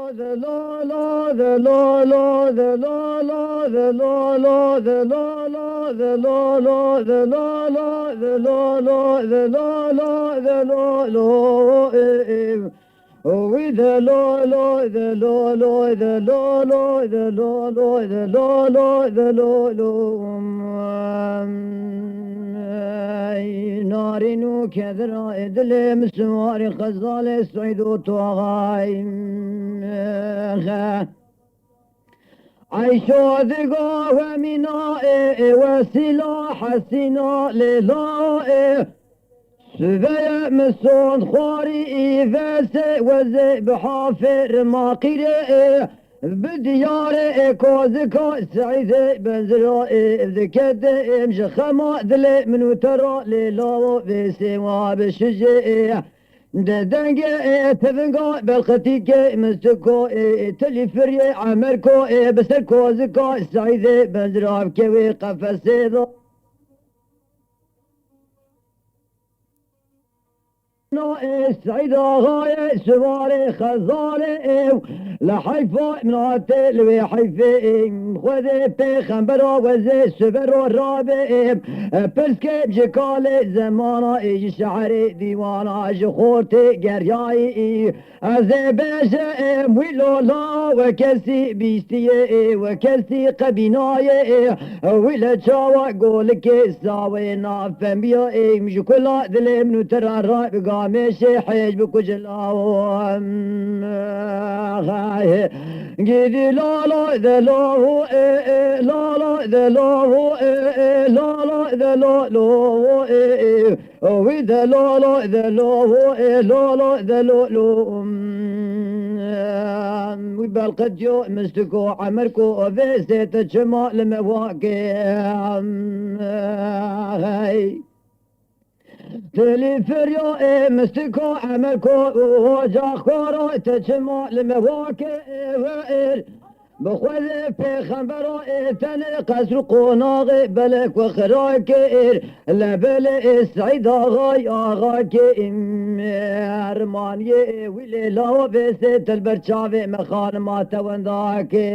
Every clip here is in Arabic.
with the Lord, the Lord, the Lord, the Lord, the Lord, the Lord, نارينو كذرا إدلم سواري خزال سعيد وطواغاي عيشو ذقا ومناء وسلاح سنا للاء سبيا مسون خوري إيفاس وزي بحافر ماقيري بديار كوزكا سعيد بنزرائي ذكت امش خما ذلي منو ترى للاو بسوا بشجي دنجي تفنقا بالختيك مستكو تلفري عمركو بسر كوزكا سعيد بنزرائي كوي قفصي سعيد غاية سواري خزالي لحيفا من عتل وحيفي خذي بيخنبرا وزي سبرا رابي بسكي بجكالي زمانا ايج شعري ديوانا جخورتي قرياي ازي باشا ويلو لا وكسي بيستي وكسي قبيناي ويلا جاوا قولك ساوي نافم بيا مجكولا دلي منو ترى رابقا ماشي حيج بكجلاو قيدي لا لا ذا لا لا لا ذا لا لا لا ذا لا لا وذا لا لا ذا لا لا لا ذا لا وبالقد جو مستكو عمركو وفيستة شمال مواقع تلفريو مستكو عملكو وجا خورو تجمع المواكب بخوذ بيخنبرو تاني قصر قناغ بلك وخراكير لبل السعيد آغاي آغاكي ارماني ويلي لاو بيست البرشاوي مخان ما تونداكي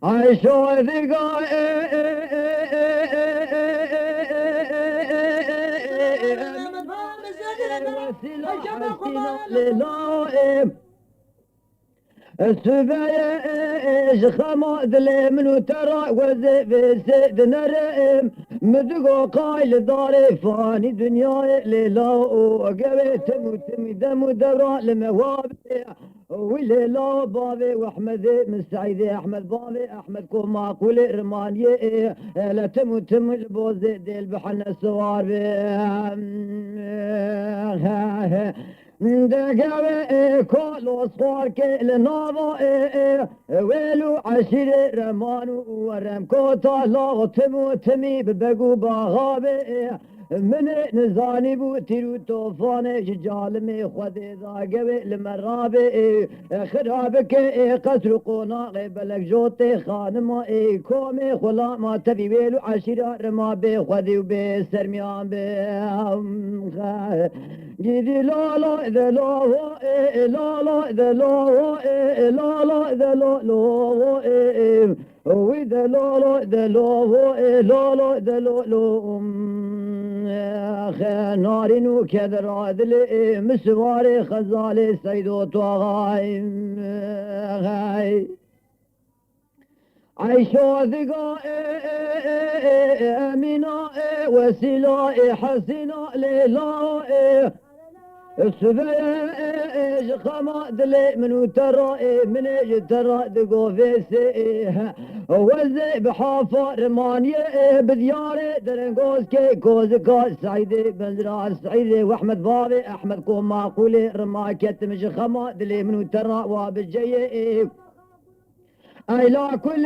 عيشو ذقا للائم السبايا خما ذلي منو ترى وزي بسيد نرئم مدقو قايل داري فاني دنياي للاو قوي تمو دمو دورا لموابي واللي لا بابي واحمد من سعيدي احمد بابي احمد كوما قولي رماني لا تمو البوزي ديل بحنا السوار دقاوي كولو صور كيل نافو ويلو عشير رمانو ورم كوتا لا تمي ببقو باغابي من نزاني بو تيرو توفان جالمي خذي ذاقوي المرابي خرابك قصر قناغي بلك جوتي خانما كومي خلا ما تبي ويلو عشيرة رما بي خذي وبي سرميان بي جيدي لا لا ذا لا لا لا ذا لا لا لا ذا لا لا وذا لا لا ذا لا لا ذا لا نارينو كذرا ذلي مسواري خزالي سيدو طواغاي عيشو ذقا امينا وسيلا حسنا ليلا السبايا خما دلي منو ترى من ترى دقو فيسي وزي بحافة رمانية بدياري درنقوز كي كوزكا سعيدي بنزرار سعيدي واحمد بابي احمد كوما قولي رماكت مش خما دلي منو ترى وابجي اي لا كل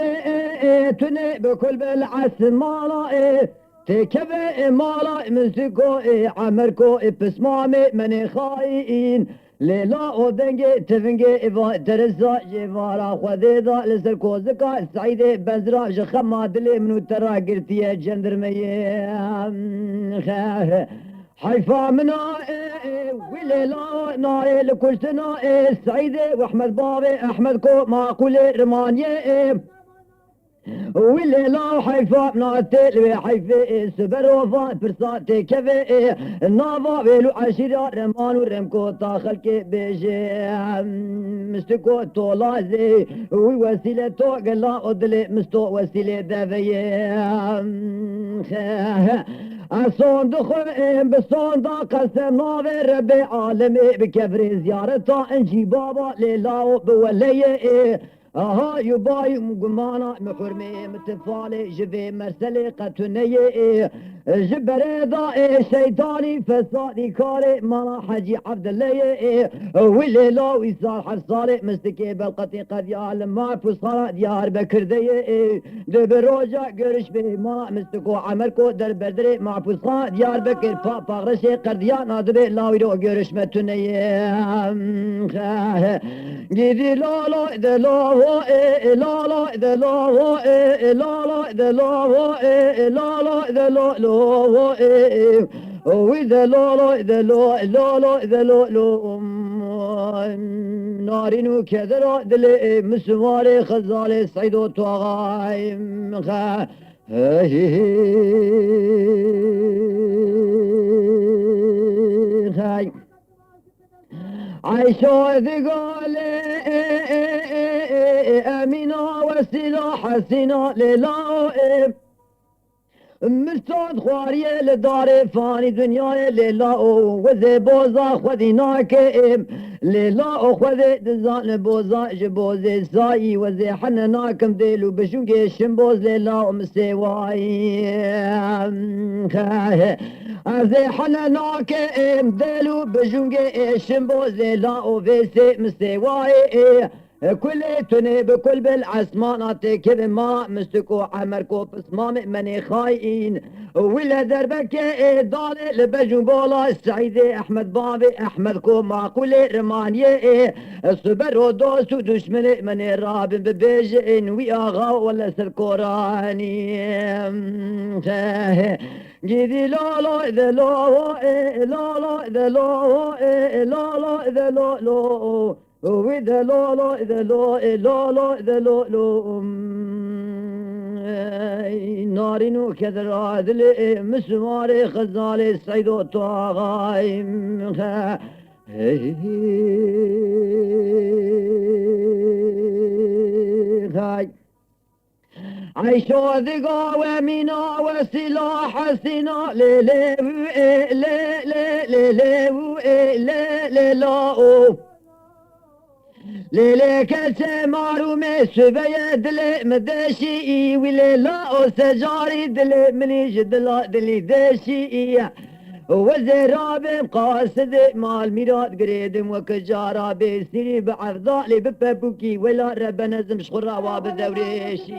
تني بكل بالعس مالا تكبي مالا مسكو عمركو بسمامي مني خاين ليلا ودنجي تفنجي إفا ترسا جفارا خذيذا لسركو زكا سعيدي بزرا جخما دلي منو ترى قرتيا جندرمي حيفا منا وليلا ناري لكل سنة سعيدة واحمد بابي احمد كو معقول رمانية والليلة حيفا ناتل حيفا سبر وفا برسات كفي النافا بيلو عشيرة رمان ورمكو تاخل كي بيجي مستكو تولازي ووسيلة تو قلا أدلي مستو وسيلة دفي أصون دخل بصون دا قسم نافي ربي عالمي بكبري زيارتا انجي بابا ليلا بوليه اها يباي مقمانا محرمي متفالي جبي مرسلي قتنية جبري ضائي شيطاني فسادي كاري مانا حجي عبد الله واللي لا ويصال حرصالي مستكي بالقطي قد يعلم ما فصالة ديار بكردية دبروجا قرش بي ما مستكو عمركو در بدري مع فصالة ديار بكر بابا غرشي قرديان نادبي لا ويرو قرش متنية جيدي لا لا ده لا لا لا لا لا لا لا لا لا لا لا وإذا لا لا إذا لا لا لا إذا لا لا نارين وكذا دل مسواري خزالي سعيد وطاغاي خاي عيشو ذقال أمينة وسيلة حسينة للائم مستود خوارية لدار فاني دنيا للا وذي بوزا خذي ناكم للا خذي دزان بوزا جبوزي ساي وذي حنا ناكم ديلو بشونكي شمبوز للا مسيواي زي حنا ناكم ديلو بشونكي شمبوز للا وفيسي مسيواي كل تني بكل بالعسمانات كذا ما مستكو عمركو بصمام مني خاين ولا دربك ضال لبجون بولا السعيدة احمد بابي احمد كو معقول رمانية الصبر ودوس ودشمن من راب ببيجن وياغا ولا سركوراني جدي لا لا ذا لا لا لا ذا لا لا ذا لا وإذا لا لا إذا لا لا لا إذا لا لا نارين وكذا ذلي مسماري خزالي سعيد وطاغاي عيشو ذقا ومنا وسلاح سنا ليلي ليلي ليلي ليلي لا ليلك سمارو مسبيا دلي مدشي وليلا سجاري دلي مني جدلا دلي دشي وزراب قاصد مال ميراد قريدم وكجارا بسيري بعرضالي ببابوكي ولا ربنا زمش خرا وبدوريشي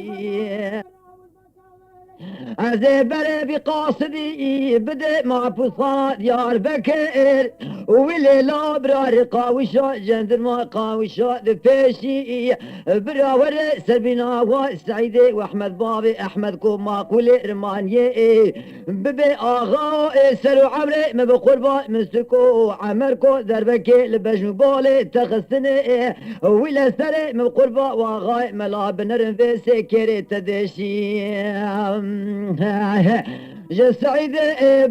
أزبر بقاصدي بدأ مع فصاد يار بكر وليلا برا قاوشا جندر ما قاوشا دفاشي برا ورا سربنا وسعيدي واحمد بابي احمد كو معقول رمانية ببي اغا سرو عمري ما بقربا مسكو عمركو دربكي لبجنو بالي تخصني ولا سري ما بقربا واغا ملا بنرن في سكري تدشي جسعيد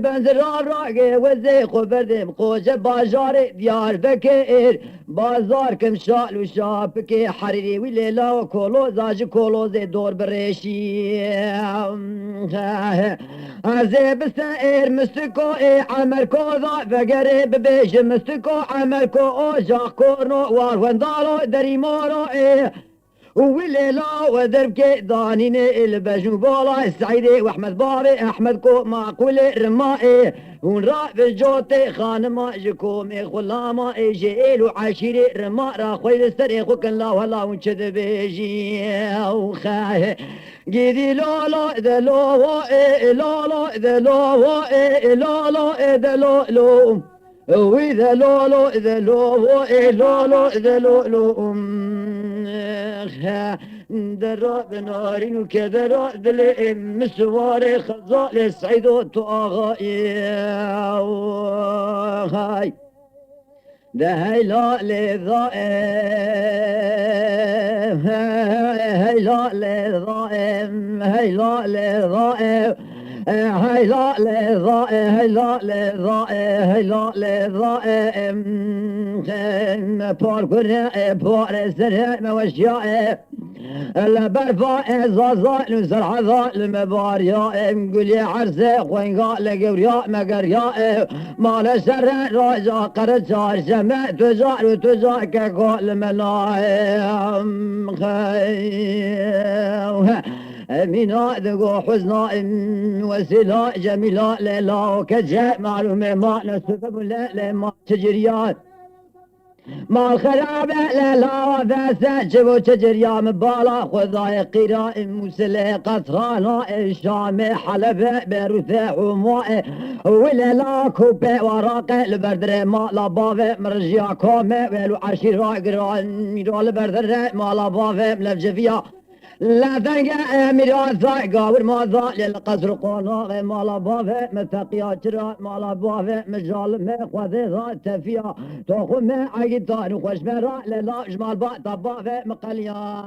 بنزر راقي وزي خبردم خوش باجار ديار بكير بازار كم شال وشابكي حريري وليلا وكولو زاج كولو زي دور بريشي زي بسائر مستكو عمركو ذا فقري ببيش مستكو عمركو جاق كورنو واروندالو دريمورو وليلا ودربك ضانيني البجو بولا السعيدي واحمد بابي احمد كو معقول رمائي ونراء في الجوتي خانما جكومي خلاما جيل وعشيري رماء راخوي السري خوكن لا ولا ونشد بيجي وخاه جيدي لا لا ذا لا لا لا ذا لا لا لا ذا لا لا وإذا لا لا ذا لا لا لا ذا لا لا درا بنارين وكدرا دل مسوار خزال سعيد وطاغائي هاي ده هيلا للظائم هيلا للظائم هيلا للظائم هيلا للظائم هيلا للظائم هيلا للظائم باركنا بارسنا موشيائم البرفاء زازال وزرع ظال مباريا نقول يا عرسه وين قال قوريا مقريا مال سر راجع قرد صار سمع تزار وتزار كقول ملايم خير أمينة ذقو حزنا وسيلة جميلة ليلى وكجاء معلومة ما نسبب لا ما تجريات ما الخرابة لا وفاسة جبو تجريا مبالا خذاي قراء مسلي قطرانا الشام حلب بيروث وماء ولا لا كوبي وراقة البردر ما لا بافي مرجيا كومي ولو عشيرا قران ميرو البردر ما لا بافي ملفجفيا لا تلقى ميراثا قاور ماذا للقصر قناغ مالا بافي متقيا ترى مالا بافي مجال مخوذي ذات فيها تخو ما عقيدان وخش مرا للا جمال با طبافي مقليا